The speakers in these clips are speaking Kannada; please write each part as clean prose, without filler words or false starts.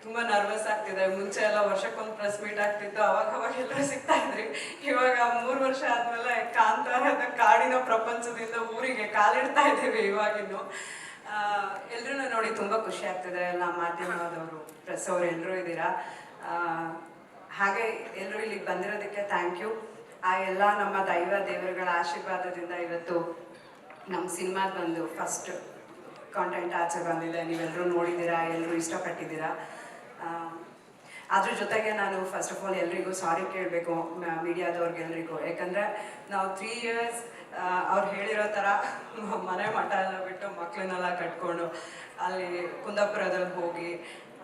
ತುಂಬ ನರ್ವಸ್ ಆಗ್ತಿದೆ. ಮುಂಚೆ ಎಲ್ಲ ವರ್ಷಕ್ಕೊಂದು ಪ್ರೆಸ್ ಮೀಟ್ ಆಗ್ತಿತ್ತು, ಅವಾಗ ಎಲ್ಲರೂ ಸಿಗ್ತಾ ಇದ್ರಿ. ಇವಾಗ 3 ವರ್ಷ ಆದಮೇಲೆ ಕಾಂತಾರದ ಕಾಡಿನ ಪ್ರಪಂಚದಿಂದ ಊರಿಗೆ ಕಾಲಿಡ್ತಾ ಇದ್ದೀವಿ ಇವಾಗಿನ್ನು. ಎಲ್ಲರೂ ನೋಡಿ ತುಂಬ ಖುಷಿ ಆಗ್ತಿದೆ. ಎಲ್ಲ ಮಾಧ್ಯಮದವರು, ಪ್ರೆಸ್ ಅವರು ಎಲ್ಲರೂ ಇದ್ದೀರಾ. ಹಾಗೆ ಎಲ್ಲರೂ ಇಲ್ಲಿಗೆ ಬಂದಿರೋದಕ್ಕೆ ಥ್ಯಾಂಕ್ ಯು. ಆ ಎಲ್ಲ ನಮ್ಮ ದೇವರುಗಳ ಆಶೀರ್ವಾದದಿಂದ ಇವತ್ತು ನಮ್ಮ ಸಿನಿಮಾದ ಬಂದು ಫಸ್ಟ್ ಕಾಂಟೆಂಟ್ ಆಚೆ ಬಂದಿದೆ. ನೀವೆಲ್ಲರೂ ನೋಡಿದ್ದೀರಾ, ಎಲ್ಲರೂ ಇಷ್ಟಪಟ್ಟಿದ್ದೀರಾ. ಅದ್ರ ಜೊತೆಗೆ ನಾನು ಫಸ್ಟ್ ಆಫ್ ಆಲ್ ಎಲ್ರಿಗೂ ಸಾರಿ ಕೇಳಬೇಕು, ಮೀಡಿಯಾದವ್ರಿಗೆಲ್ರಿಗೂ. ಯಾಕಂದರೆ ನಾವು 3 years ಅವ್ರು ಹೇಳಿರೋ ಥರ ಮನೆ ಮಠ ಎಲ್ಲ ಬಿಟ್ಟು ಮಕ್ಕಳನ್ನೆಲ್ಲ ಕಟ್ಕೊಂಡು ಅಲ್ಲಿ ಕುಂದಾಪುರದಲ್ಲಿ ಹೋಗಿ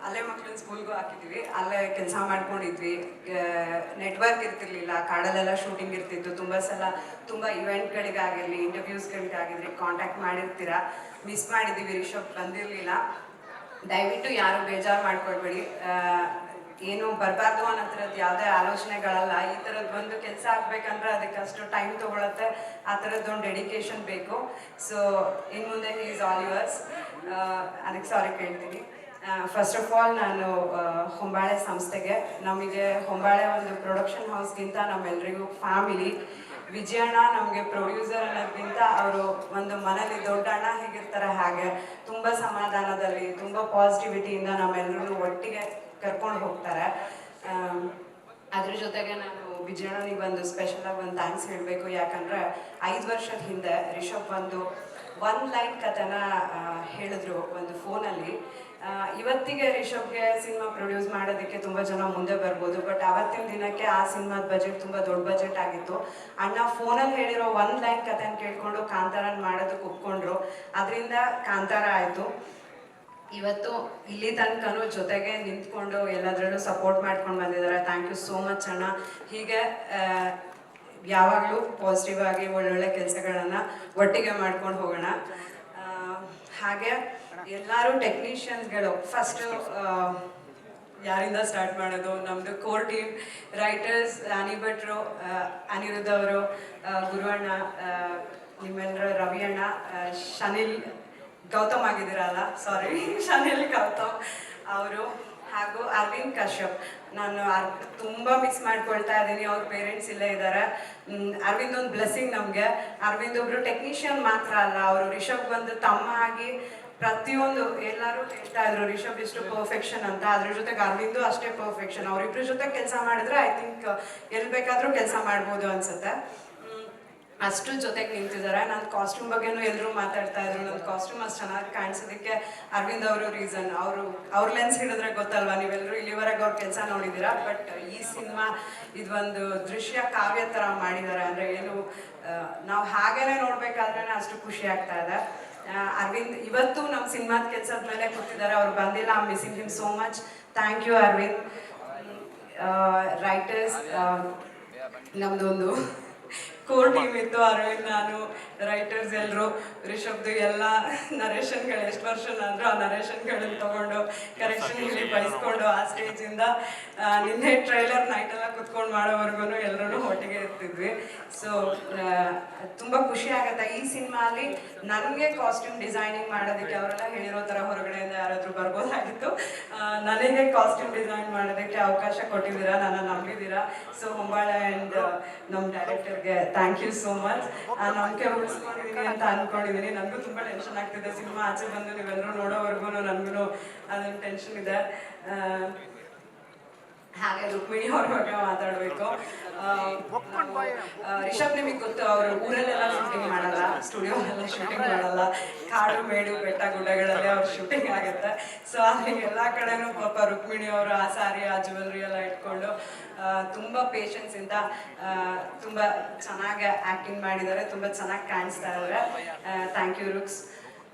ಅಲ್ಲೇ ಮಕ್ಕಳನ್ನ ಸ್ಕೂಲ್ಗೂ ಹಾಕಿದ್ವಿ, ಅಲ್ಲೇ ಕೆಲಸ ಮಾಡ್ಕೊಂಡಿದ್ವಿ. ನೆಟ್ವರ್ಕ್ ಇರ್ತಿರ್ಲಿಲ್ಲ, ಕಾಡಲ್ಲೆಲ್ಲ ಶೂಟಿಂಗ್ ಇರ್ತಿತ್ತು. ತುಂಬ ಸಲ ತುಂಬ ಇವೆಂಟ್ಗಳಿಗಾಗಿರಲಿ, ಇಂಟರ್ವ್ಯೂಸ್ಗಳಿಗಾಗಿರಲಿ ಕಾಂಟ್ಯಾಕ್ಟ್ ಮಾಡಿರ್ತೀರ. ಮಿಸ್ ಮಾಡಿದ್ದೀವಿ, ರಿಷಬ್ ಬಂದಿರಲಿಲ್ಲ. ದಯವಿಟ್ಟು ಯಾರು ಬೇಜಾರು ಮಾಡ್ಕೊಳ್ಬೇಡಿ. ಏನು ಬರಬಾರ್ದು ಅನ್ನೋದ್ರದ್ದು ಯಾವುದೇ ಆಲೋಚನೆಗಳಲ್ಲ. ಈ ಥರದ್ದು ಒಂದು ಕೆಲಸ ಆಗಬೇಕಂದ್ರೆ ಅದಕ್ಕೆ ಅಷ್ಟು ಟೈಮ್ ತೊಗೊಳತ್ತೆ. ಆ ಥರದ್ದೊಂದು ಡೆಡಿಕೇಶನ್ ಬೇಕು. ಸೊ ಇನ್ನು ಮುಂದೆ ಹಿ ಈಸ್ ಆಲ್ ಯುವರ್ಸ್. ಅದಕ್ಕೆ ಸಾರಿ ಕೇಳ್ತೀನಿ. ಫಸ್ಟ್ ಆಫ್ ಆಲ್ ನಾನು ಹೊಂಬಾಳೆ ಸಂಸ್ಥೆಗೆ, ನಮಗೆ ಹೊಂಬಾಳೆ ಒಂದು ಪ್ರೊಡಕ್ಷನ್ ಹೌಸ್ಗಿಂತ ನಮ್ಮೆಲ್ಲರಿಗೂ ಫ್ಯಾಮಿಲಿ. ವಿಜಯಣ್ಣ ನಮಗೆ ಪ್ರೊಡ್ಯೂಸರ್ ಅನ್ನೋದಕ್ಕಿಂತ ಅವರು ಒಂದು ಮನೇಲಿ ದೊಡ್ಡ ಅಣ್ಣ ಹೇಗಿರ್ತಾರೆ ಹಾಗೆ ತುಂಬ ಸಮಾಧಾನದಲ್ಲಿ, ತುಂಬ ಪಾಸಿಟಿವಿಟಿಯಿಂದ ನಮ್ಮೆಲ್ಲರೂ ಒಟ್ಟಿಗೆ ಕರ್ಕೊಂಡು ಹೋಗ್ತಾರೆ. ಅದ್ರ ಜೊತೆಗೆ ನಾನು ವಿಜಯಣ್ಣನಿಗೆ ಒಂದು ಸ್ಪೆಷಲಾಗಿ ಒಂದು ಥ್ಯಾಂಕ್ಸ್ ಹೇಳಬೇಕು. ಯಾಕಂದರೆ 5 ವರ್ಷದ ಹಿಂದೆ ರಿಷಬ್ ಒಂದು 1 ಲೈನ್ ಕಥೆನ ಹೇಳಿದ್ರು ಒಂದು ಫೋನಲ್ಲಿ. ಇವತ್ತಿಗೆ ರಿಷಬ್ಗೆ ಸಿನಿಮಾ ಪ್ರೊಡ್ಯೂಸ್ ಮಾಡೋದಕ್ಕೆ ತುಂಬ ಜನ ಮುಂದೆ ಬರ್ಬೋದು, ಬಟ್ ಆವತ್ತಿನ ದಿನಕ್ಕೆ ಆ ಸಿನಿಮಾದ ಬಜೆಟ್ ತುಂಬ ದೊಡ್ಡ ಬಜೆಟ್ ಆಗಿತ್ತು. ಅಣ್ಣ ಫೋನಲ್ಲಿ ಹೇಳಿರೋ 1 ಲೈನ್ ಕಥೆನ ಕೇಳ್ಕೊಂಡು ಕಾಂತಾರನ ಮಾಡೋದಕ್ಕೆ ಒಪ್ಕೊಂಡ್ರು. ಅದರಿಂದ ಕಾಂತಾರ ಆಯಿತು. ಇವತ್ತು ಇಲ್ಲಿ ತನಕನೂ ಜೊತೆಗೆ ನಿಂತ್ಕೊಂಡು ಎಲ್ಲದರಲ್ಲೂ ಸಪೋರ್ಟ್ ಮಾಡ್ಕೊಂಡು ಬಂದಿದ್ದಾರೆ. ಥ್ಯಾಂಕ್ ಯು ಸೋ ಮಚ್ ಅಣ್ಣ. ಹೀಗೆ ಯಾವಾಗಲೂ ಪಾಸಿಟಿವ್ ಆಗಿ ಒಳ್ಳೊಳ್ಳೆ ಕೆಲಸಗಳನ್ನು ಒಟ್ಟಿಗೆ ಮಾಡ್ಕೊಂಡು ಹೋಗೋಣ. ಹಾಗೆ ಎಲ್ಲರೂ ಟೆಕ್ನಿಷಿಯನ್ಸ್ಗಳು ಫಸ್ಟು ಯಾರಿಂದ ಸ್ಟಾರ್ಟ್ ಮಾಡೋದು? ನಮ್ಮದು ಕೋರ್ ಟೀಮ್ ರೈಟರ್ಸ್ ಅನಿ ಭಟ್ರು, ಅನಿರುದ್ಧ ಅವರು, ಗುರುವಣ್ಣ, ನಿಮ್ಮೆಲ್ಲರ ರವಿ ಅಣ್ಣ, ಶನಿಲ್ ಗೌತಮ್ ಆಗಿದ್ದೀರಲ್ಲ, ಸಾರಿ ಶನಿಲ್ ಗೌತಮ್ ಅವರು, ಹಾಗೂ ಅರವಿಂದ್ ಕಶ್ಯಪ್. ನಾನು ತುಂಬ ಮಿಸ್ ಮಾಡ್ಕೊಳ್ತಾ ಇದ್ದೀನಿ. ಅವ್ರ ಪೇರೆಂಟ್ಸ್ ಇಲ್ಲೇ ಇದ್ದಾರೆ. ಅರವಿಂದ್ ಒಂದು ಬ್ಲೆಸ್ಸಿಂಗ್ ನಮಗೆ. ಅರವಿಂದ್ ಒಬ್ರು ಟೆಕ್ನಿಷಿಯನ್ ಮಾತ್ರ ಅಲ್ಲ, ಅವರು ರಿಷಬ್ ಬಂದು ತಮ್ಮ ಆಗಿ ಪ್ರತಿಯೊಂದು ಎಲ್ಲರೂ ಹೇಳ್ತಾ ಇದ್ರು ರಿಷಬ್ ಇಷ್ಟು ಪರ್ಫೆಕ್ಷನ್ ಅಂತ. ಅದ್ರ ಜೊತೆಗೆ ಅರವಿಂದು ಅಷ್ಟೇ ಪರ್ಫೆಕ್ಷನ್. ಅವರಿಬ್ರ ಜೊತೆ ಕೆಲಸ ಮಾಡಿದ್ರೆ ಐ ಥಿಂಕ್ ಎಲ್ಲಿ ಬೇಕಾದರೂ ಕೆಲಸ ಮಾಡ್ಬೋದು ಅನ್ಸುತ್ತೆ. ಅಷ್ಟು ಜೊತೆಗೆ ನಿಂತಿದ್ದಾರೆ. ನನ್ನ ಕಾಸ್ಟ್ಯೂಮ್ ಬಗ್ಗೆನೂ ಎಲ್ಲರೂ ಮಾತಾಡ್ತಾ ಇದ್ರು. ನನ್ನ ಕಾಸ್ಟ್ಯೂಮ್ ಅಷ್ಟು ಚೆನ್ನಾಗಿ ಕಾಣಿಸೋದಕ್ಕೆ ಅರವಿಂದ್ ಅವರು ರೀಸನ್. ಅವ್ರ ಲೆನ್ಸ್ ಹಿಡಿದ್ರೆ ಗೊತ್ತಲ್ವಾ, ನೀವೆಲ್ಲರೂ ಇಲ್ಲಿವರೆಗೆ ಅವ್ರ ಕೆಲಸ ನೋಡಿದ್ದೀರಾ. ಬಟ್ ಈ ಸಿನಿಮಾ ಇದೊಂದು ದೃಶ್ಯ ಕಾವ್ಯ ಥರ ಮಾಡಿದ್ದಾರೆ. ಅಂದರೆ ಏನು ನಾವು ಹಾಗೇನೆ ನೋಡ್ಬೇಕಾದ್ರೆ ಅಷ್ಟು ಖುಷಿ ಆಗ್ತಾ ಇದೆ. ಅರವಿಂದ್ ಇವತ್ತು ನಮ್ಮ ಸಿನಿಮಾದ ಕೆಲಸದ ಮೇಲೆ ಕೂತಿದ್ದಾರೆ. ಅವ್ರು ಬಂದಿಲ್ಲ. I am missing him so much. Thank you Arvind. Writers ನಮ್ಮದೊಂದು ಕೋರ್ ಟೀಮ್ ಇತ್ತು. ಅರವಿಂದ್, ನಾನು, ರೈಟರ್ಸ್ ಎಲ್ಲರೂ. ರಿಷಬ್ದು ಎಲ್ಲ ನರೇಷನ್ಗಳು ಎಷ್ಟು ವರ್ಷ ಅಂದರು ಆ ನರೇಷನ್ಗಳನ್ನ ತೊಗೊಂಡು ಕರೆಕ್ಷನ್ ಇಲ್ಲಿ ಬಯಸ್ಕೊಂಡು ಆ ಸ್ಟೇಜಿಂದ ನಿನ್ನೆ ಟ್ರೈಲರ್ ನೈಟೆಲ್ಲ ಕುತ್ಕೊಂಡು ಮಾಡೋವರೆಗೂ ಎಲ್ಲರೂ ಒಟ್ಟಿಗೆ ಇರ್ತಿದ್ವಿ. ಸೊ ತುಂಬ ಖುಷಿ ಆಗುತ್ತೆ. ಈ ಸಿನಿಮಾಲಿ ನನಗೆ ಕಾಸ್ಟ್ಯೂಮ್ ಡಿಸೈನಿಂಗ್ ಮಾಡೋದಕ್ಕೆ ಅವರೆಲ್ಲ ಹೇಳಿರೋ ಥರ ಹೊರಗಡೆಯಿಂದ ಯಾರಾದರೂ ಬರ್ಬೋದಾಗಿತ್ತು. ನನಗೆ ಕಾಸ್ಟ್ಯೂಮ್ ಡಿಸೈನ್ ಮಾಡೋದಕ್ಕೆ ಅವಕಾಶ ಕೊಟ್ಟಿದ್ದೀರಾ, ನನ್ನ ನಂಬಿದ್ದೀರಾ. ಸೊ ಹೊಂಬಾಳೆ ಆ್ಯಂಡ್ ನಮ್ಮ ಡೈರೆಕ್ಟರ್ಗೆ ಥ್ಯಾಂಕ್ ಯು ಸೋ ಮಚ್. ನಂಬಿಕೆ ಉಳಿಸ್ಕೊಂಡಿದ್ದೀನಿ ಅಂತ ಅಂದ್ಕೊಂಡಿದ್ದೀನಿ. ನನಗೂ ತುಂಬ ಟೆನ್ಷನ್ ಆಗ್ತಿದೆ. ಸಿನಿಮಾ ಆಚೆ ಬಂದು ನೀವೆಲ್ಲರೂ ನೋಡೋವರೆಗೂ ನನಗೂ ಅದೊಂದು ಟೆನ್ಷನ್ ಇದೆ. ಹಾಗೆ ರುಕ್ಮಿಣಿ ಅವ್ರ ಬಗ್ಗೆ ಮಾತಾಡಬೇಕು. ರಿಷಬ್ ನಿಮಗೆ ಗೊತ್ತು, ಅವರು ಊರಲ್ಲೆಲ್ಲ ಶೂಟಿಂಗ್ ಮಾಡಲ್ಲ, ಸ್ಟುಡಿಯೋನೆಲ್ಲ ಶೂಟಿಂಗ್ ಮಾಡಲ್ಲ. ಕಾಡು ಮೇಡು ಬೆಟ್ಟ ಗುಡ್ಡಗಳಲ್ಲೇ ಅವ್ರ ಶೂಟಿಂಗ್ ಆಗುತ್ತೆ. ಸೊ ಅಲ್ಲಿ ಎಲ್ಲ ಕಡೆನೂ ಪಾಪ ರುಕ್ಮಿಣಿ ಅವರು ಆ ಸಾರಿ ಆ ಜ್ಯುವೆಲ್ರಿ ಎಲ್ಲ ಇಟ್ಕೊಂಡು ತುಂಬ ಪೇಷನ್ಸಿಂದ ತುಂಬ ಚೆನ್ನಾಗಿ ಆ್ಯಕ್ಟಿಂಗ್ ಮಾಡಿದ್ದಾರೆ. ತುಂಬ ಚೆನ್ನಾಗಿ ಕಾಣಿಸ್ತಾ ಇದ್ದಾರೆ. Thank you ರುಕ್ಸ್.